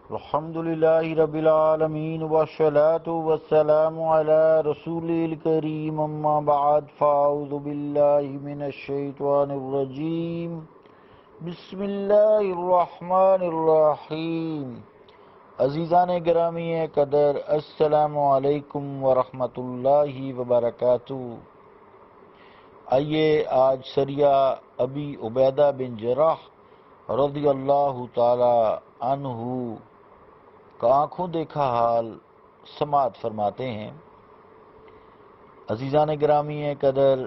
الحمد للہ رب العالمین والصلاة والسلام علی رسول الکریم اما بعد فاعوذ باللہ من الشیطان الرجیم بسم اللہ الرحمن الرحیم۔ عزیزان گرامی قدر، السلام علیکم ورحمۃ اللہ وبرکاتہ۔ آئیے آج سریہ ابی عبیدہ بن جراح رضی اللہ تعالی عنہ کا آنکھوں دیکھا حال سماعت فرماتے ہیں۔ عزیزان گرامی قدر،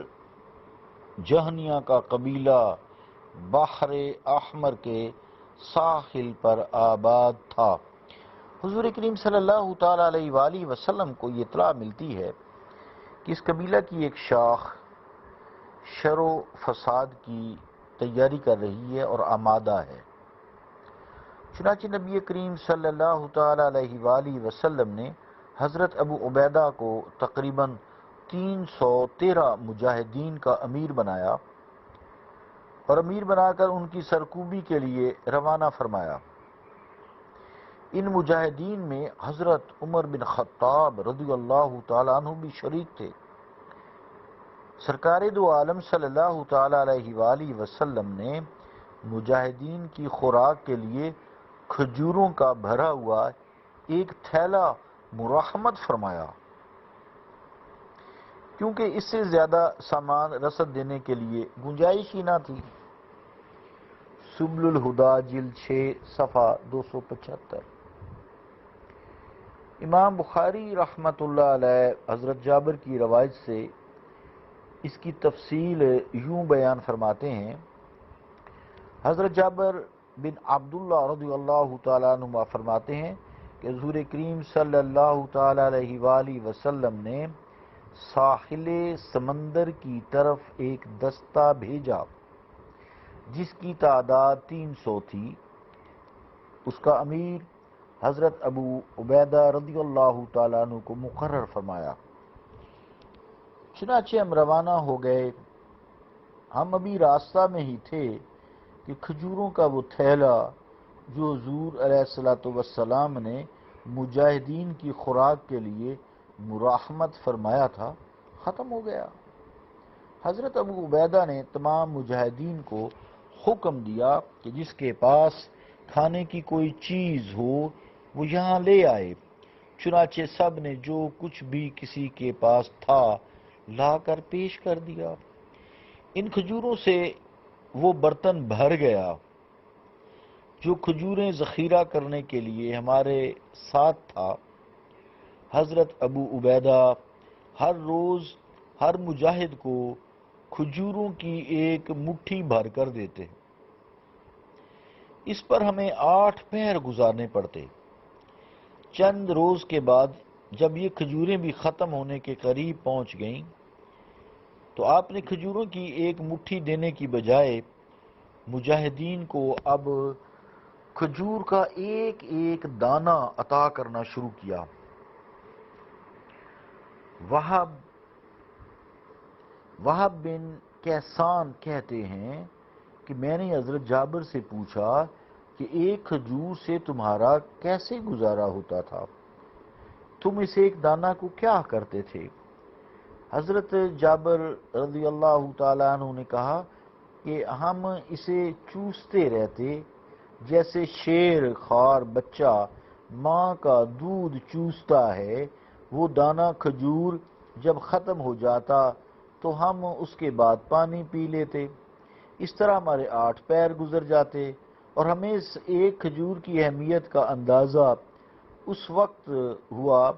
جہنیہ کا قبیلہ بحر احمر کے ساحل پر آباد تھا۔ حضور کریم صلی اللہ تعالیٰ علیہ وآلہ وسلم کو یہ اطلاع ملتی ہے کہ اس قبیلہ کی ایک شاخ شر و فساد کی تیاری کر رہی ہے اور آمادہ ہے۔ چنانچہ نبی کریم صلی اللہ تعالیٰ علیہ وآلہ وسلم نے حضرت ابو عبیدہ کو تقریباً 313 مجاہدین کا امیر بنایا اور امیر بنا کر ان کی سرکوبی کے لیے روانہ فرمایا۔ ان مجاہدین میں حضرت عمر بن خطاب رضی اللہ تعالیٰ عنہ بھی شریک تھے۔ سرکار دو عالم صلی اللہ تعالیٰ علیہ وآلہ وسلم نے مجاہدین کی خوراک کے لیے کھجوروں کا بھرا ہوا ایک تھیلا مرحمت فرمایا، کیونکہ اس سے زیادہ سامان رسد دینے کے لیے گنجائش ہی نہ تھی۔ سبل الہدا جلد 6 صفحہ 275۔ امام بخاری رحمۃ اللہ علیہ حضرت جابر کی روایت سے اس کی تفصیل یوں بیان فرماتے ہیں۔ حضرت جابر بن عبداللہ رضی اللہ تعالیٰ عنہ فرماتے ہیں کہ حضور کریم صلی اللہ تعالیٰ علیہ وآلہ وسلم نے ساحل سمندر کی طرف ایک دستہ بھیجا جس کی تعداد 300 تھی۔ اس کا امیر حضرت ابو عبیدہ رضی اللہ تعالیٰ عنہ کو مقرر فرمایا۔ چنانچہ ہم روانہ ہو گئے۔ ہم ابھی راستہ میں ہی تھے کہ کھجوروں کا وہ تھیلا جو حضور علیہ الصلوۃ والسلام نے مجاہدین کی خوراک کے لیے مراحمت فرمایا تھا ختم ہو گیا۔ حضرت ابو عبیدہ نے تمام مجاہدین کو حکم دیا کہ جس کے پاس کھانے کی کوئی چیز ہو وہ یہاں لے آئے۔ چنانچہ سب نے جو کچھ بھی کسی کے پاس تھا لا کر پیش کر دیا۔ ان کھجوروں سے وہ برتن بھر گیا جو کھجوریں ذخیرہ کرنے کے لیے ہمارے ساتھ تھا۔ حضرت ابو عبیدہ ہر روز ہر مجاہد کو کھجوروں کی ایک مٹھی بھر کر دیتے۔ اس پر ہمیں 8 پہر گزارنے پڑتے۔ چند روز کے بعد جب یہ کھجوریں بھی ختم ہونے کے قریب پہنچ گئیں تو آپ نے کھجوروں کی ایک مٹھی دینے کی بجائے مجاہدین کو اب کھجور کا ایک ایک دانہ عطا کرنا شروع کیا۔ وہب بن کیسان کہتے ہیں کہ میں نے حضرت جابر سے پوچھا کہ ایک کھجور سے تمہارا کیسے گزارا ہوتا تھا؟ تم اس ایک دانہ کو کیا کرتے تھے؟ حضرت جابر رضی اللہ تعالیٰ عنہ نے کہا کہ ہم اسے چوستے رہتے جیسے شیر خوار بچہ ماں کا دودھ چوستا ہے۔ وہ دانہ کھجور جب ختم ہو جاتا تو ہم اس کے بعد پانی پی لیتے۔ اس طرح ہمارے 8 پیر گزر جاتے اور ہمیں اس ایک کھجور کی اہمیت کا اندازہ اس وقت ہوا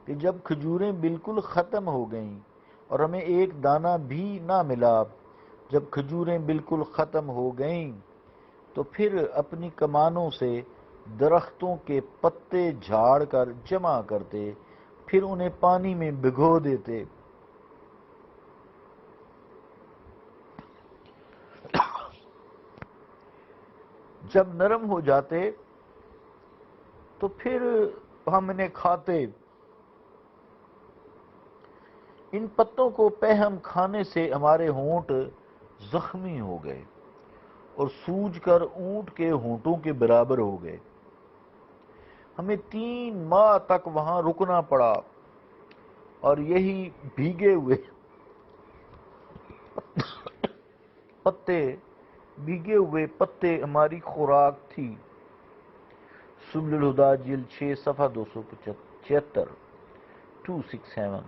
کہ جب کھجوریں بالکل ختم ہو گئیں اور ہمیں ایک دانہ بھی نہ ملا۔ جب کھجوریں بالکل ختم ہو گئیں تو پھر اپنی کمانوں سے درختوں کے پتے جھاڑ کر جمع کرتے، پھر انہیں پانی میں بھگو دیتے۔ جب نرم ہو جاتے تو پھر ہم انہیں کھاتے۔ ان پتوں کو پہم کھانے سے ہمارے ہونٹ زخمی ہو گئے اور سوج کر اونٹ کے ہونٹوں کے برابر ہو گئے۔ ہمیں 3 ماہ تک وہاں رکنا پڑا، اور یہی بھیگے ہوئے پتے ہماری خوراک تھی۔ سبل الہدا جلد 6 صفحہ 276 267۔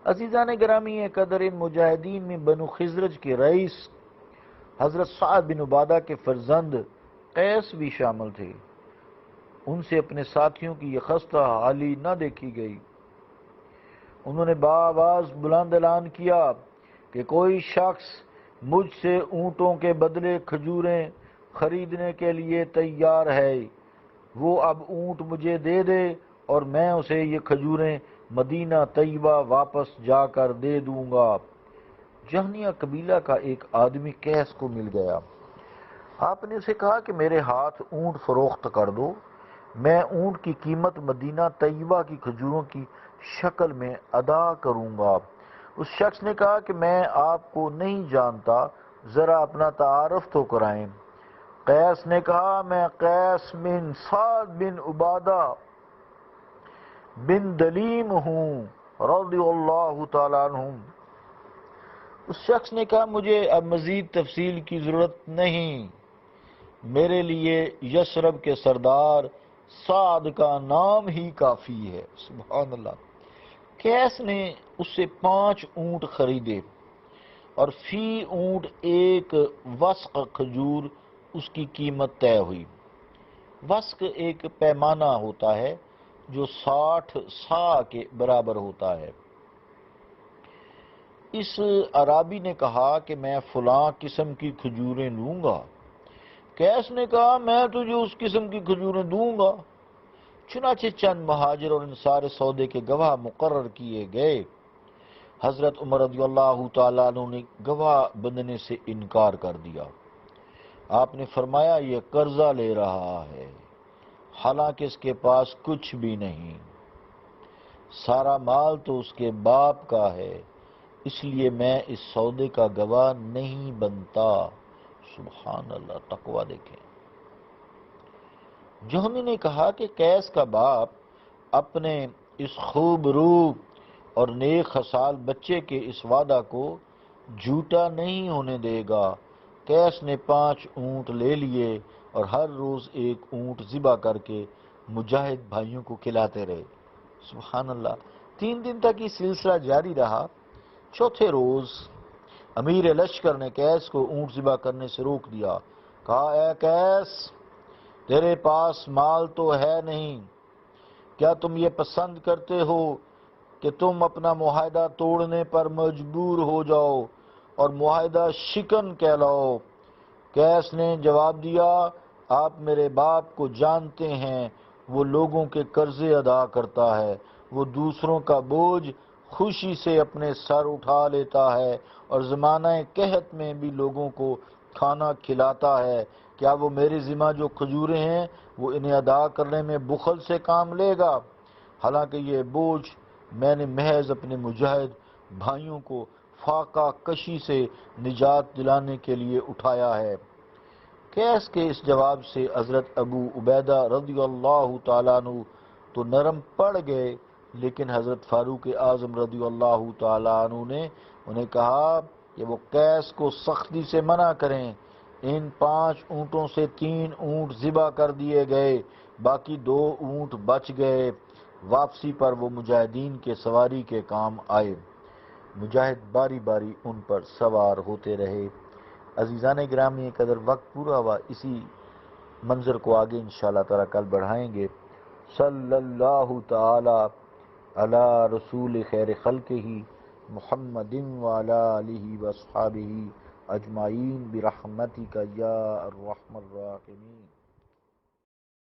عزیزان گرامی قدر، ان مجاہدین میں بنو خزرج کے رئیس حضرت سعد بن عبادہ کے فرزند قیس بھی شامل تھے۔ ان سے اپنے ساتھیوں کی یہ خستہ حالی نہ دیکھی گئی۔ انہوں نے بآواز بلند اعلان کیا کہ کوئی شخص مجھ سے اونٹوں کے بدلے کھجوریں خریدنے کے لیے تیار ہے، وہ اب اونٹ مجھے دے دے اور میں اسے یہ کھجوریں مدینہ طیبہ واپس جا کر دے دوں گا۔ جہنیہ قبیلہ کا ایک آدمی قیس کو مل گیا۔ آپ نے اسے کہا کہ میرے ہاتھ اونٹ فروخت کر دو، میں اونٹ کی قیمت مدینہ طیبہ کی کھجوروں کی شکل میں ادا کروں گا۔ اس شخص نے کہا کہ میں آپ کو نہیں جانتا، ذرا اپنا تعارف تو کرائیں۔ قیس نے کہا میں قیس بن سعد بن عبادہ بن دلیم ہوں رضی اللہ تعالیٰ عنہ۔ اس شخص نے کہا مجھے اب مزید تفصیل کی ضرورت نہیں، میرے لیے یثرب کے سردار سعد کا نام ہی کافی ہے۔ سبحان اللہ۔ قیس نے اس سے 5 اونٹ خریدے اور فی اونٹ 1 وسق کھجور اس کی قیمت طے ہوئی۔ وسق ایک پیمانہ ہوتا ہے جو 60 صاع کے برابر ہوتا ہے۔ اس عرابی نے کہا کہ میں فلاں قسم کی کھجوریں لوں گا۔ قیس نے کہا میں تجھے اس قسم کی کھجوریں دوں گا۔ چنانچہ چند مہاجر اور انصار سودے کے گواہ مقرر کیے گئے۔ حضرت عمر رضی اللہ تعالیٰ عنہ نے گواہ بننے سے انکار کر دیا۔ آپ نے فرمایا یہ قرضہ لے رہا ہے، حالانکہ اس کے پاس کچھ بھی نہیں، سارا مال تو اس کے باپ کا ہے، اس لیے میں اس سودے کا گواہ نہیں بنتا۔ سبحان اللہ، تقویٰ دیکھیں۔ جوہنی نے کہا کہ قیس کا باپ اپنے اس خوب رو اور نیک خصال بچے کے اس وعدہ کو جھوٹا نہیں ہونے دے گا۔ قیس نے 5 اونٹ لے لیے اور ہر روز 1 اونٹ ذبح کر کے مجاہد بھائیوں کو کھلاتے رہے۔ سبحان اللہ۔ 3 دن تک یہ سلسلہ جاری رہا۔ چوتھے روز امیر لشکر نے قیس کو اونٹ ذبح کرنے سے روک دیا۔ کہا اے قیس، تیرے پاس مال تو ہے نہیں، کیا تم یہ پسند کرتے ہو کہ تم اپنا معاہدہ توڑنے پر مجبور ہو جاؤ اور معاہدہ شکن کہلاؤ؟ قیس نے جواب دیا آپ میرے باپ کو جانتے ہیں، وہ لوگوں کے قرضے ادا کرتا ہے، وہ دوسروں کا بوجھ خوشی سے اپنے سر اٹھا لیتا ہے اور زمانہ قحط میں بھی لوگوں کو کھانا کھلاتا ہے۔ کیا وہ میرے ذمہ جو کھجوریں ہیں وہ انہیں ادا کرنے میں بخل سے کام لے گا؟ حالانکہ یہ بوجھ میں نے محض اپنے مجاہد بھائیوں کو فاقہ کشی سے نجات دلانے کے لیے اٹھایا ہے۔ قیس کے اس جواب سے حضرت ابو عبیدہ رضی اللہ تعالیٰ عنہ تو نرم پڑ گئے، لیکن حضرت فاروق اعظم رضی اللہ تعالیٰ عنہ نے انہیں کہا کہ وہ قیس کو سختی سے منع کریں۔ ان 5 اونٹوں سے 3 اونٹ ذبح کر دیے گئے، باقی 2 اونٹ بچ گئے۔ واپسی پر وہ مجاہدین کے سواری کے کام آئے۔ مجاہد باری باری ان پر سوار ہوتے رہے۔ عزیزان گرامی قدر، وقت پورا ہوا، اسی منظر کو آگے انشاءاللہ تعالی کل بڑھائیں گے۔ صلی اللہ تعالی علی رسول خیر خلقہ محمد وعلی آلہ واصحابہ اجمعین برحمتک یا ارحم الراحمین۔